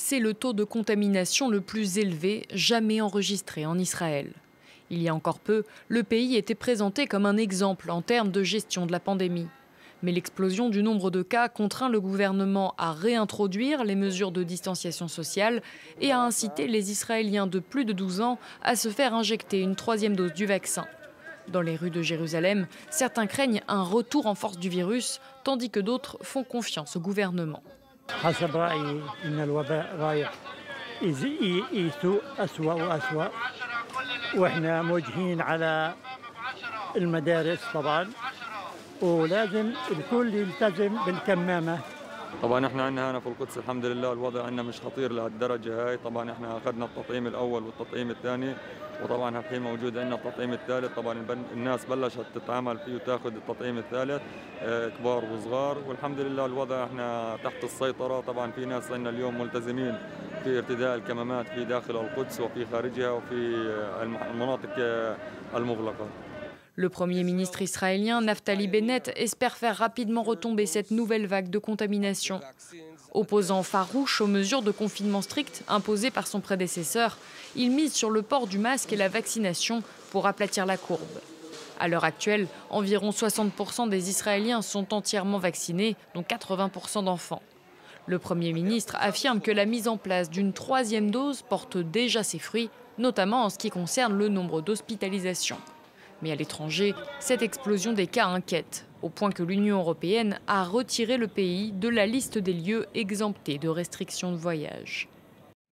C'est le taux de contamination le plus élevé jamais enregistré en Israël. Il y a encore peu, le pays était présenté comme un exemple en termes de gestion de la pandémie. Mais l'explosion du nombre de cas contraint le gouvernement à réintroduire les mesures de distanciation sociale et à inciter les Israéliens de plus de 12 ans à se faire injecter une 3e dose du vaccin. Dans les rues de Jérusalem, certains craignent un retour en force du virus, tandis que d'autres font confiance au gouvernement. حسب رأيي إن الوباء رايح يسوء أسوأ وأسوأ وإحنا موجهين على المدارس طبعا ولازم الكل يلتزم بالكمامة. طبعا احنا عندنا هنا في القدس الحمد لله الوضع عندنا مش خطير لهالدرجه هاي، طبعا احنا اخذنا التطعيم الاول والتطعيم الثاني وطبعا الحين موجود عندنا التطعيم الثالث، طبعا الناس بلشت تتعامل فيه وتاخذ التطعيم الثالث كبار وصغار والحمد لله الوضع احنا تحت السيطره. طبعا في ناس عندنا اليوم ملتزمين في ارتداء الكمامات في داخل القدس وفي خارجها وفي المناطق المغلقه. Le Premier ministre israélien Naftali Bennett espère faire rapidement retomber cette nouvelle vague de contamination. Opposant farouche aux mesures de confinement strictes imposées par son prédécesseur, il mise sur le port du masque et la vaccination pour aplatir la courbe. À l'heure actuelle, environ 60% des Israéliens sont entièrement vaccinés, dont 80% d'enfants. Le Premier ministre affirme que la mise en place d'une 3e dose porte déjà ses fruits, notamment en ce qui concerne le nombre d'hospitalisations. Mais à l'étranger, cette explosion des cas inquiète, au point que l'Union européenne a retiré le pays de la liste des lieux exemptés de restrictions de voyage.